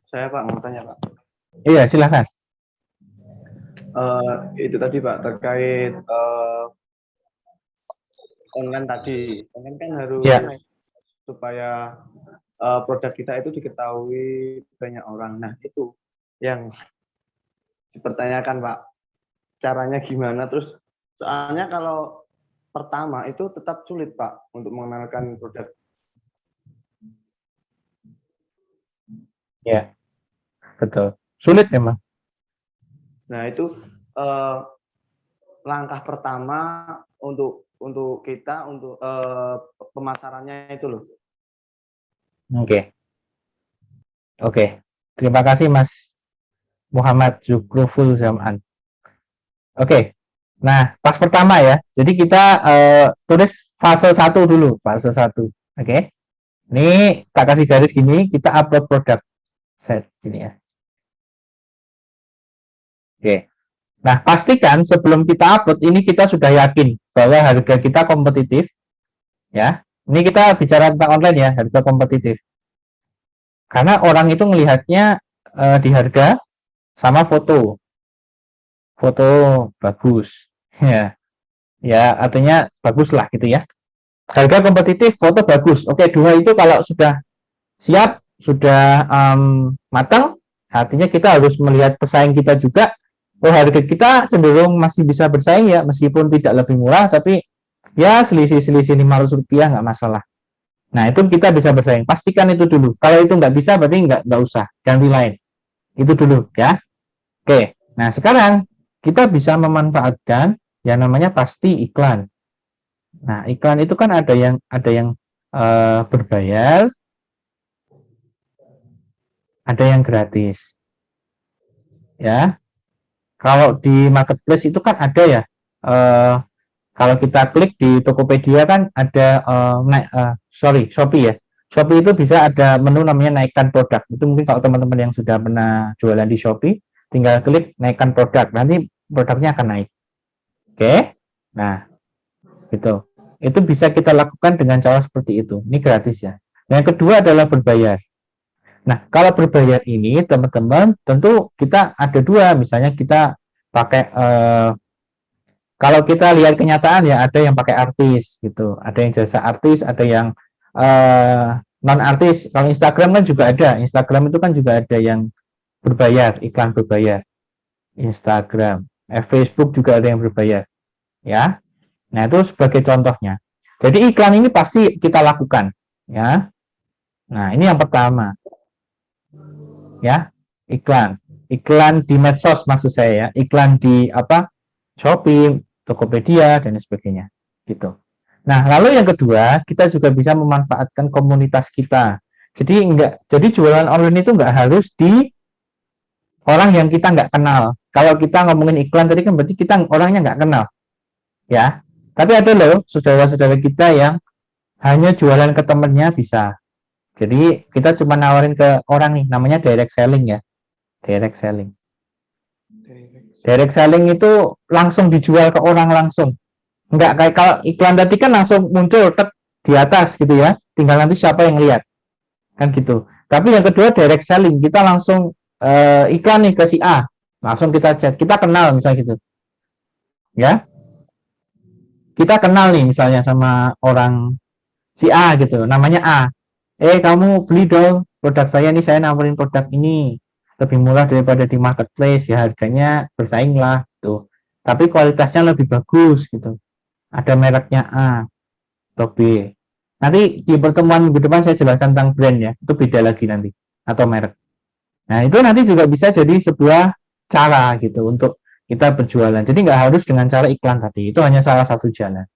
Saya Pak mau tanya Pak. Iya, silakan. Itu tadi Pak terkait online tadi. Online kan harus supaya produk kita itu diketahui banyak orang. Nah itu yang dipertanyakan Pak. Caranya gimana? Terus soalnya kalau pertama itu tetap sulit Pak untuk mengenalkan produk. Ya, betul. Sulit memang. Nah itu langkah pertama untuk kita untuk pemasarannya itu loh. Oke. Terima kasih Mas Muhammad Zukruful Zaman. Oke. Nah, pas pertama ya. Jadi kita tulis fase 1 dulu, fase 1. Oke. Ini tak kasih garis gini, kita upload produk. Set sini ya. Oke. Nah, pastikan sebelum kita upload ini kita sudah yakin bahwa harga kita kompetitif. Ya. Ini kita bicara tentang online ya, harga kompetitif. Karena orang itu melihatnya di harga sama foto. Foto bagus. Ya. Ya, artinya bagus lah gitu ya. Harga kompetitif, foto bagus. Oke, dua itu kalau sudah siap, sudah matang, artinya kita harus melihat pesaing kita juga. Oh, harga kita cenderung masih bisa bersaing ya, meskipun tidak lebih murah, tapi ya selisih-selisih Rp500 nggak masalah. Nah, itu kita bisa bersaing. Pastikan itu dulu. Kalau itu nggak bisa, berarti nggak usah. Ganti lain. Itu dulu ya. Oke, nah sekarang kita bisa memanfaatkan yang namanya pasti iklan. Nah, iklan itu kan ada yang berbayar, ada yang gratis. Ya. Kalau di marketplace itu kan ada ya, kalau kita klik di Tokopedia kan ada Shopee ya. Shopee itu bisa ada menu namanya naikkan produk. Itu mungkin kalau teman-teman yang sudah pernah jualan di Shopee, tinggal klik naikkan produk, nanti produknya akan naik. Oke, nah gitu. Itu bisa kita lakukan dengan cara seperti itu. Ini gratis ya. Yang kedua adalah berbayar. Nah, kalau berbayar ini teman-teman tentu kita ada dua, misalnya kita pakai kalau kita lihat kenyataan ya ada yang pakai artis gitu, ada yang jasa artis, ada yang non artis. Kalau Instagram kan juga ada, Instagram itu kan juga ada yang berbayar, iklan berbayar. Instagram, Facebook juga ada yang berbayar ya. Nah, itu sebagai contohnya. Jadi iklan ini pasti kita lakukan ya. Nah, ini yang pertama. Ya, iklan di medsos maksud saya ya, iklan di Shopee, Tokopedia dan sebagainya gitu. Nah, lalu yang kedua, kita juga bisa memanfaatkan komunitas kita. Jadi jualan online itu nggak harus di orang yang kita nggak kenal. Kalau kita ngomongin iklan tadi kan berarti kita orangnya nggak kenal ya. Tapi ada loh saudara-saudara kita yang hanya jualan ke temennya bisa. Jadi kita cuma nawarin ke orang nih, namanya direct selling ya. Direct selling. Direct selling itu langsung dijual ke orang langsung. Enggak kayak kalau iklan tadi kan langsung muncul di atas gitu ya. Tinggal nanti siapa yang lihat. Kan gitu. Tapi yang kedua direct selling, kita langsung iklan nih ke si A. Langsung kita chat, kita kenal misalnya gitu. Ya. Kita kenal nih misalnya sama orang si A gitu, namanya A. Kamu beli dong produk saya nih, saya nawarin produk ini lebih murah daripada di marketplace ya, harganya bersaing lah gitu, tapi kualitasnya lebih bagus gitu, ada mereknya A atau B. Nanti di pertemuan minggu depan saya jelaskan tentang brand ya, itu beda lagi nanti, atau merek. Nah, itu nanti juga bisa jadi sebuah cara gitu untuk kita berjualan. Jadi nggak harus dengan cara iklan tadi, itu hanya salah satu jalan.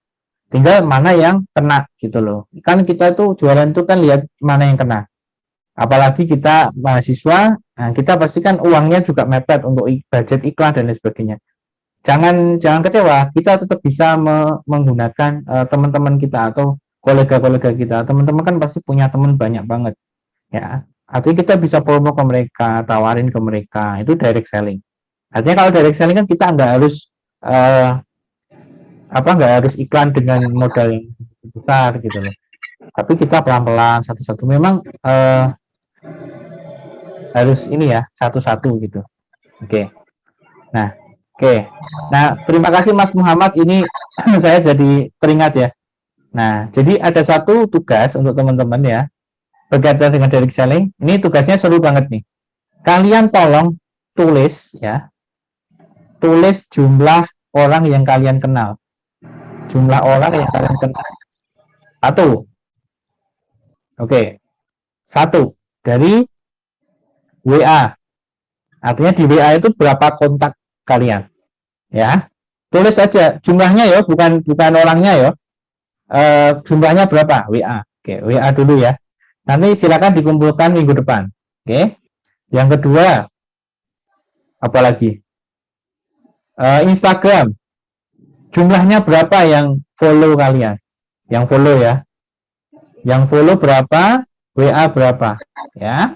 Tinggal mana yang kena gitu loh. Kan kita tuh jualan tuh kan lihat mana yang kena. Apalagi kita mahasiswa, nah kita pastikan uangnya juga mepet untuk budget iklan dan lain sebagainya. Jangan kecewa, kita tetap bisa menggunakan teman-teman kita atau kolega-kolega kita. Teman-teman kan pasti punya teman banyak banget. Ya, artinya kita bisa promo ke mereka, tawarin ke mereka. Itu direct selling. Artinya kalau direct selling kan kita nggak harus nggak harus iklan dengan modal yang besar gitu loh, tapi kita pelan-pelan satu-satu, memang harus ini ya, satu-satu gitu. Oke. Nah terima kasih Mas Muhammad, ini saya jadi teringat ya. Nah, jadi ada satu tugas untuk teman-teman ya berkaitan dengan direct selling. Ini tugasnya seru banget nih. Kalian tolong tulis jumlah orang yang kalian kenal. Jumlah orang yang kalian kenal. 1. Oke. 1 dari WA. Artinya di WA itu berapa kontak kalian. Ya. Tulis aja jumlahnya ya, bukan orangnya ya. Jumlahnya berapa? WA. Oke, WA dulu ya. Nanti silakan dikumpulkan minggu depan. Oke. Yang kedua, apa lagi? Instagram. Jumlahnya berapa yang follow kalian? Yang follow ya. Yang follow berapa? WA berapa? Ya.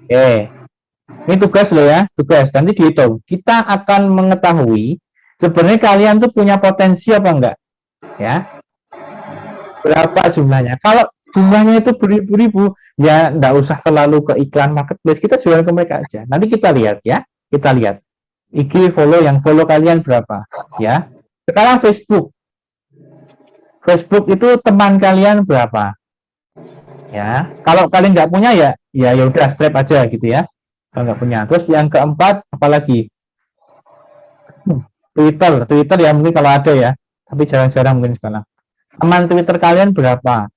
Ini tugas loh ya, tugas. Nanti dihitung. Kita akan mengetahui sebenarnya kalian tuh punya potensi apa enggak, ya? Berapa jumlahnya? Kalau jumlahnya itu beribu-ribu, ya enggak usah terlalu ke iklan marketplace. Kita jual ke mereka aja. Nanti kita lihat ya. Kita lihat. IG follow, yang follow kalian berapa, ya? Sekarang Facebook. Facebook itu teman kalian berapa? Ya, kalau kalian nggak punya ya udah strap aja gitu ya. Kalau nggak punya. Terus yang keempat apalagi? Twitter ya mungkin kalau ada ya, tapi jarang-jarang mungkin sekarang. Teman Twitter kalian berapa?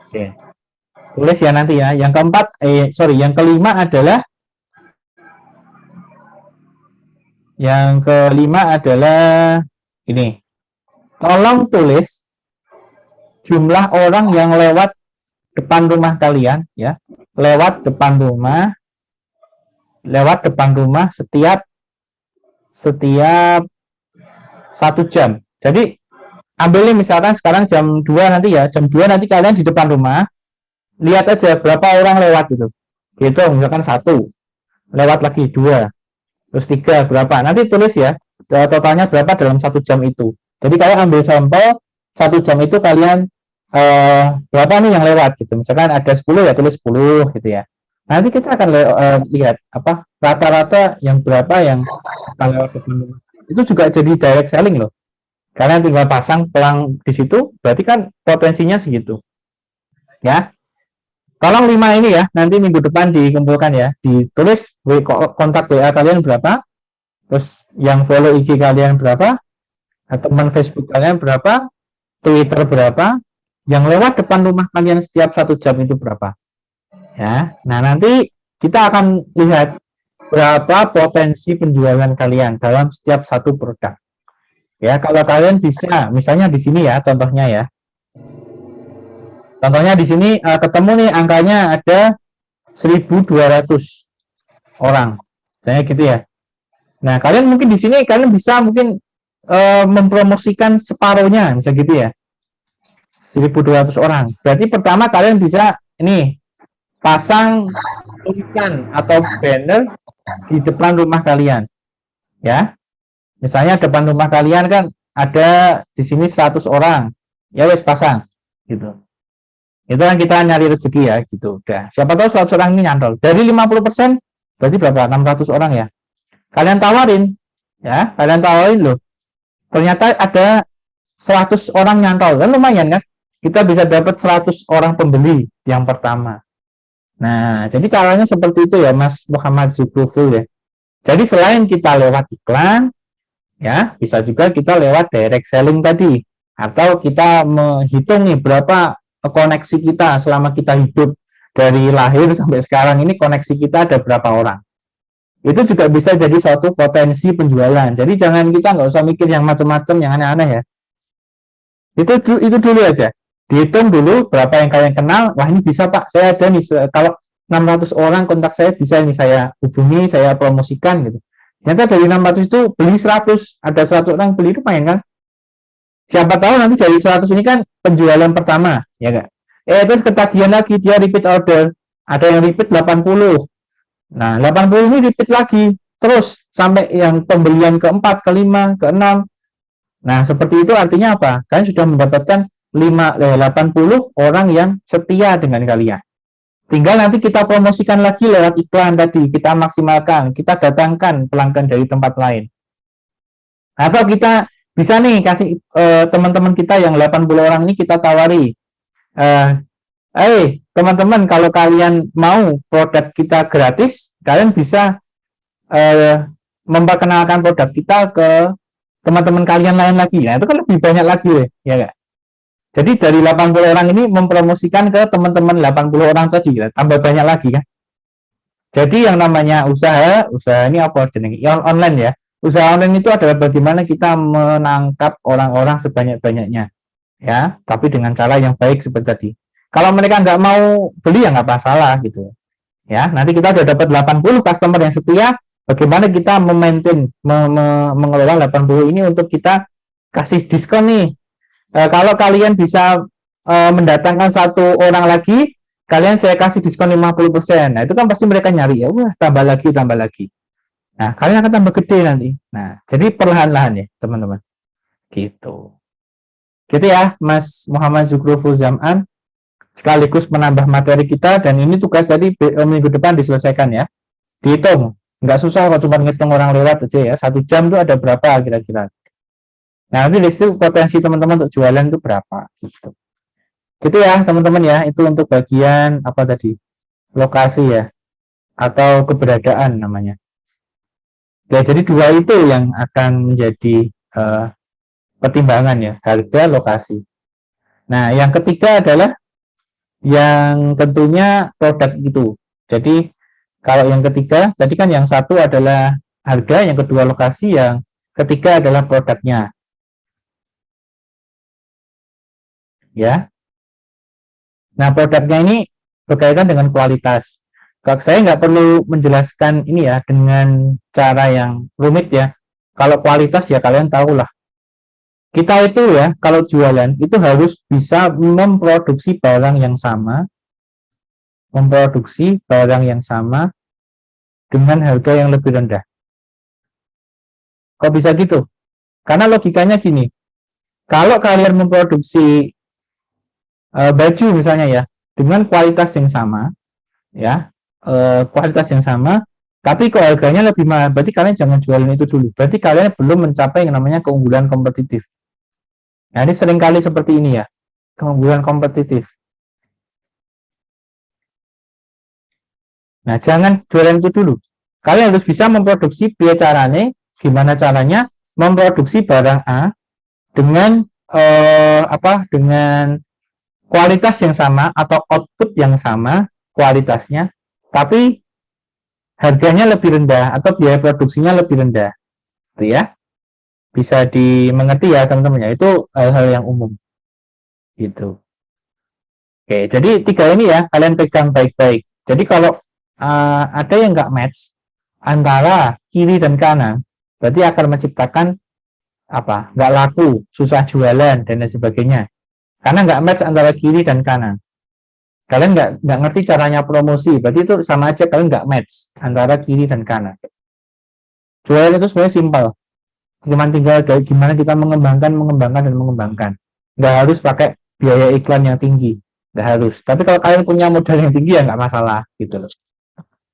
Oke. Tulis ya nanti ya. Yang keempat, yang kelima adalah ini. Tolong tulis jumlah orang yang lewat depan rumah kalian ya. Lewat depan rumah setiap 1 jam. Jadi ambil nih misalkan sekarang jam 2 nanti ya, jam 2 nanti kalian di depan rumah, lihat aja berapa orang lewat gitu. Gitu, misalkan 1, lewat lagi 2, terus 3 berapa. Nanti tulis ya, totalnya berapa dalam 1 jam itu. Jadi kalian ambil sampel 1 jam itu kalian berapa nih yang lewat gitu. Misalkan ada 10 ya tulis 10 gitu ya. Nanti kita akan lihat apa rata-rata yang berapa yang akan lewat depan rumah. Itu juga jadi direct selling loh. Kalian tinggal pasang pelang di situ, berarti kan potensinya segitu. Ya. Tolong 5 ini ya, nanti minggu depan dikumpulkan ya. Ditulis kontak WA kalian berapa, terus yang follow IG kalian berapa, teman Facebook kalian berapa, Twitter berapa, yang lewat depan rumah kalian setiap 1 jam itu berapa. Ya. Nah, nanti kita akan lihat berapa potensi penjualan kalian dalam setiap satu produk. Ya, kalau kalian bisa, misalnya di sini ya, contohnya ya. Contohnya di sini ketemu nih angkanya ada 1.200 orang. Misalnya gitu ya. Nah, kalian mungkin di sini kalian bisa mungkin mempromosikan separuhnya, bisa gitu ya. 1.200 orang. Berarti pertama kalian bisa ini pasang tulisan atau banner di depan rumah kalian. Ya. Misalnya depan rumah kalian kan ada di sini 100 orang. Ya wes pasang gitu. Itu kan kita nyari rezeki ya gitu. Udah. Siapa tahu 100 orang ini nyantol. Dari 50% berarti berapa? 600 orang ya. Kalian tawarin ya, kalian tawarin loh. Ternyata ada 100 orang nyantol, kan lumayan kan? Kita bisa dapat 100 orang pembeli yang pertama. Nah, jadi caranya seperti itu ya, Mas Muhammad Zulkifli ya. Jadi selain kita lewat iklan, ya bisa juga kita lewat direct selling tadi, atau kita menghitung nih berapa koneksi kita selama kita hidup dari lahir sampai sekarang ini, koneksi kita ada berapa orang. Itu juga bisa jadi suatu potensi penjualan. Jadi jangan kita nggak usah mikir yang macam-macam, yang aneh-aneh ya. Itu dulu aja. Dihitung dulu berapa yang kalian kenal. Wah ini bisa Pak, saya ada nih. Kalau 600 orang kontak saya bisa nih saya hubungi, saya promosikan gitu. Ternyata dari 600 itu beli 100, ada 100 orang beli, lumayan kan? Siapa tahu nanti dari 100 ini kan penjualan pertama, ya nggak? Terus ketagihan lagi, dia repeat order. Ada yang repeat 80. Nah, 80 ini repeat lagi, terus sampai yang pembelian ke-4, ke-5, ke-6. Nah, seperti itu artinya apa? Kalian sudah mendapatkan 80 orang yang setia dengan kalian. Tinggal nanti kita promosikan lagi lewat iklan tadi, kita maksimalkan, kita datangkan pelanggan dari tempat lain. Atau kita bisa nih kasih teman-teman kita yang 80 orang ini kita tawari. Teman-teman, kalau kalian mau produk kita gratis, kalian bisa memperkenalkan produk kita ke teman-teman kalian lain lagi. Nah, itu kan lebih banyak lagi ya nggak? Jadi dari 80 orang ini mempromosikan ke teman-teman 80 orang tadi, ya, tambah banyak lagi kan. Jadi yang namanya usaha ini apa jenenge? Online ya. Usaha online itu adalah bagaimana kita menangkap orang-orang sebanyak-banyaknya. Ya, tapi dengan cara yang baik seperti tadi. Kalau mereka nggak mau beli ya nggak masalah gitu. Ya, nanti kita udah dapat 80 customer yang setia, bagaimana kita mengelola 80 ini untuk kita kasih diskon nih. Kalau kalian bisa mendatangkan 1 orang lagi, kalian saya kasih diskon 50%. Nah, itu kan pasti mereka nyari ya, wah tambah lagi, tambah lagi. Nah, kalian akan tambah gede nanti. Nah, jadi perlahan-lahan ya, teman-teman. Gitu. Gitu ya, Mas Muhammad Zukruful Zam'an. Sekaligus menambah materi kita, dan ini tugas tadi minggu depan diselesaikan ya. Dihitung. Nggak susah kalau cuma ngitung orang lewat aja ya. 1 jam tuh ada berapa kira-kira. Nah, nanti di situ potensi teman-teman untuk jualan itu berapa. Gitu. Gitu ya, teman-teman ya. Itu untuk bagian apa tadi? Lokasi ya. Atau keberadaan namanya. Ya, jadi 2 itu yang akan menjadi pertimbangan ya, harga, lokasi. Nah, yang ketiga adalah yang tentunya produk itu. Jadi kalau yang ketiga, tadi kan yang satu adalah harga, yang kedua lokasi, yang ketiga adalah produknya. Ya. Nah, produknya ini berkaitan dengan kualitas. Kalau saya nggak perlu menjelaskan ini ya dengan cara yang rumit ya. Kalau kualitas ya kalian tahu lah. Kita itu ya, kalau jualan itu harus bisa memproduksi barang yang sama, dengan harga yang lebih rendah. Kok bisa gitu? Karena logikanya gini, kalau kalian memproduksi baju misalnya ya, dengan kualitas yang sama, ya, tapi kok harganya lebih mahal, berarti kalian jangan jualan itu dulu. Berarti kalian belum mencapai yang namanya keunggulan kompetitif. Nah, ini seringkali seperti ini ya, keunggulan kompetitif. Nah, jangan jualan itu dulu. Kalian harus bisa memproduksi gimana caranya memproduksi barang A dengan dengan kualitas yang sama atau output yang sama kualitasnya, tapi harganya lebih rendah atau biaya produksinya lebih rendah. Gitu ya. Bisa dimengerti ya teman-teman ya, itu hal-hal yang umum gitu. Oke, jadi 3 ini ya kalian pegang baik-baik. Jadi kalau ada yang nggak match antara kiri dan kanan, berarti akan menciptakan nggak laku, susah jualan dan lain sebagainya. Karena nggak match antara kiri dan kanan. Kalian nggak ngerti caranya promosi, berarti itu sama aja kalian nggak match antara kiri dan kanan. Jualan itu sebenarnya simpel. Cuma tinggal gimana kita mengembangkan. Nggak harus pakai biaya iklan yang tinggi, nggak harus. Tapi kalau kalian punya modal yang tinggi ya nggak masalah gitu loh.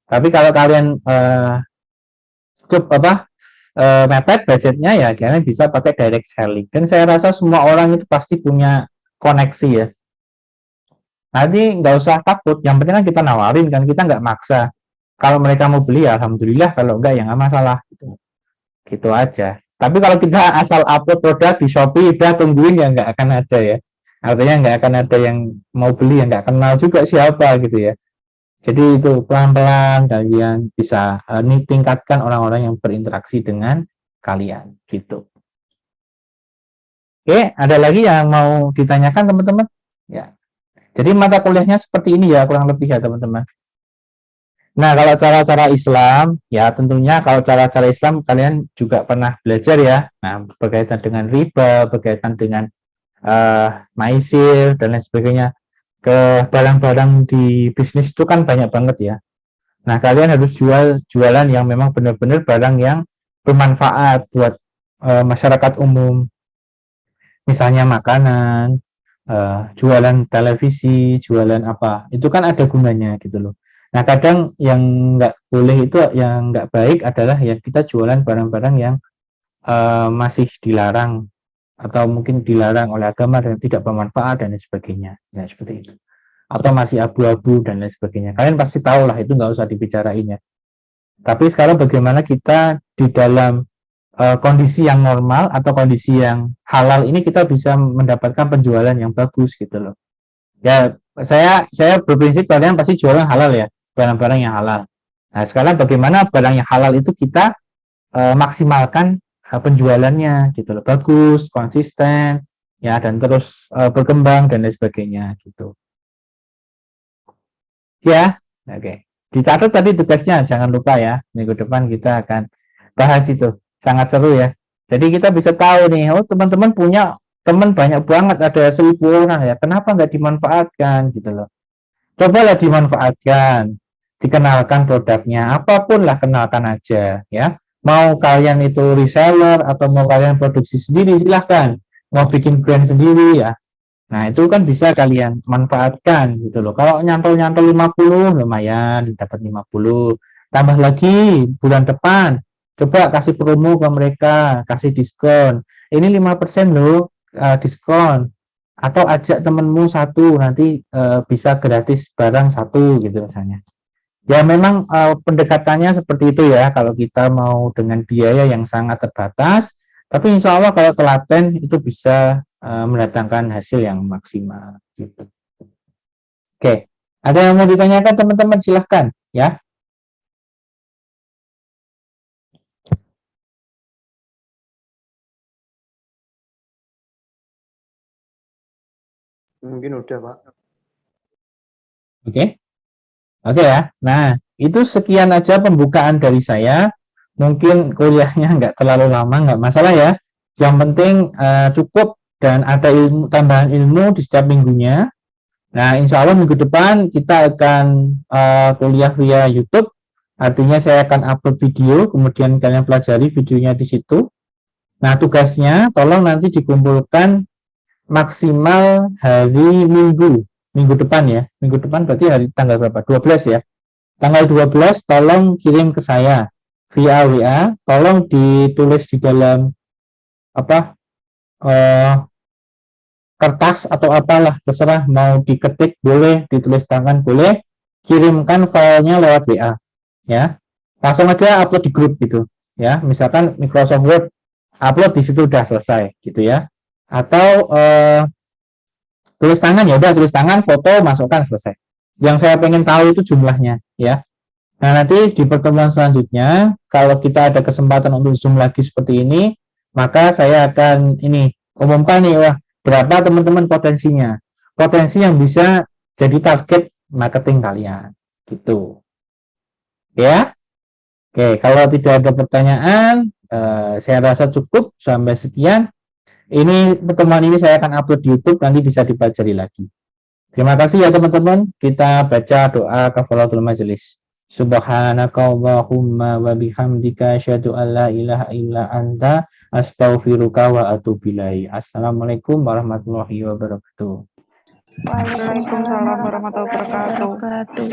Tapi kalau kalian mepet budgetnya ya kalian bisa pakai direct selling. Dan saya rasa semua orang itu pasti punya koneksi ya. Nanti nggak usah takut, yang penting kan kita nawarin kan, kita nggak maksa. Kalau mereka mau beli ya alhamdulillah, kalau enggak ya nggak masalah gitu aja. Tapi kalau kita asal upload produk di Shopee, udah tungguin ya nggak akan ada ya. Artinya nggak akan ada yang mau beli, yang nggak kenal juga siapa gitu ya. Jadi itu pelan-pelan kalian bisa tingkatkan orang-orang yang berinteraksi dengan kalian gitu. Oke, ada lagi yang mau ditanyakan teman-teman? Ya. Jadi mata kuliahnya seperti ini ya kurang lebih ya teman-teman. Nah, kalau cara-cara Islam, ya tentunya kalau cara-cara Islam kalian juga pernah belajar ya. Nah, berkaitan dengan riba, berkaitan dengan maisir, dan lain sebagainya. Ke barang-barang di bisnis itu kan banyak banget ya. Nah, kalian harus jualan yang memang benar-benar barang yang bermanfaat buat masyarakat umum. Misalnya makanan, jualan televisi, jualan apa. Itu kan ada gunanya gitu loh. Nah, kadang yang nggak boleh itu, yang nggak baik adalah ya kita jualan barang-barang yang masih dilarang atau mungkin dilarang oleh agama dan tidak bermanfaat dan lain sebagainya. Nah, seperti itu. Atau masih abu-abu dan lain sebagainya. Kalian pasti tahu lah, itu nggak usah dibicarain ya. Tapi sekarang bagaimana kita di dalam kondisi yang normal atau kondisi yang halal ini kita bisa mendapatkan penjualan yang bagus gitu loh. Ya, saya berprinsip kalian pasti jualan halal ya, barang-barang yang halal. Nah, sekarang bagaimana barang yang halal itu kita maksimalkan penjualannya gitu loh, bagus, konsisten, ya, dan terus berkembang dan lain sebagainya gitu. Ya, oke. Dicatat tadi tugasnya, jangan lupa ya, minggu depan kita akan bahas itu, sangat seru ya. Jadi kita bisa tahu nih, oh teman-teman punya teman banyak banget, ada 1000 orang ya, kenapa nggak dimanfaatkan gitu loh. Cobalah dimanfaatkan, dikenalkan produknya, apapun lah kenalkan aja ya. Mau kalian itu reseller atau mau kalian produksi sendiri silahkan, mau bikin brand sendiri ya. Nah, itu kan bisa kalian manfaatkan gitu loh. Kalau nyantol-nyantol 50 lumayan dapat 50. Tambah lagi bulan depan coba kasih promo ke mereka, kasih diskon. Ini 5% loh diskon. Atau ajak temenmu satu nanti bisa gratis barang satu gitu misalnya. Ya memang pendekatannya seperti itu ya kalau kita mau dengan biaya yang sangat terbatas, tapi insya Allah kalau telaten itu bisa mendatangkan hasil yang maksimal gitu. Oke, ada yang mau ditanyakan teman-teman silahkan ya. Mungkin udah, Pak. Oke. Oke ya. Nah, itu sekian aja pembukaan dari saya. Mungkin kuliahnya nggak terlalu lama, nggak masalah ya. Yang penting cukup dan ada ilmu, tambahan ilmu di setiap minggunya. Nah, insya Allah minggu depan kita akan kuliah via YouTube. Artinya saya akan upload video, kemudian kalian pelajari videonya di situ. Nah, tugasnya tolong nanti dikumpulkan maksimal hari minggu depan ya. Minggu depan berarti hari tanggal berapa? 12 ya. Tanggal 12 tolong kirim ke saya via WA, tolong ditulis di dalam apa kertas atau apalah terserah, mau diketik boleh, ditulis tangan boleh, kirimkan filenya lewat WA ya. Langsung aja upload di grup gitu ya. Misalkan Microsoft Word, upload di situ udah selesai gitu ya. Atau tulis tangan ya udah, tulis tangan, foto, masukkan, selesai. Yang saya pengen tahu itu jumlahnya ya. Nah, nanti di pertemuan selanjutnya, kalau kita ada kesempatan untuk Zoom lagi seperti ini, maka saya akan umumkan nih, wah, berapa teman-teman potensinya. Potensi yang bisa jadi target marketing kalian. Gitu. Ya. Oke, kalau tidak ada pertanyaan, saya rasa cukup sampai sekian. Ini pertemuan ini saya akan upload di YouTube, nanti bisa dipelajari lagi. Terima kasih ya teman-teman. Kita baca doa kafaratul majelis. Subhanakallahumma wa bihamdika asyhadu an la ilaha illa anta astaghfiruka wa atubu ilaik. Assalamualaikum warahmatullahi wabarakatuh. Waalaikumsalam warahmatullahi wabarakatuh. wabarakatuh.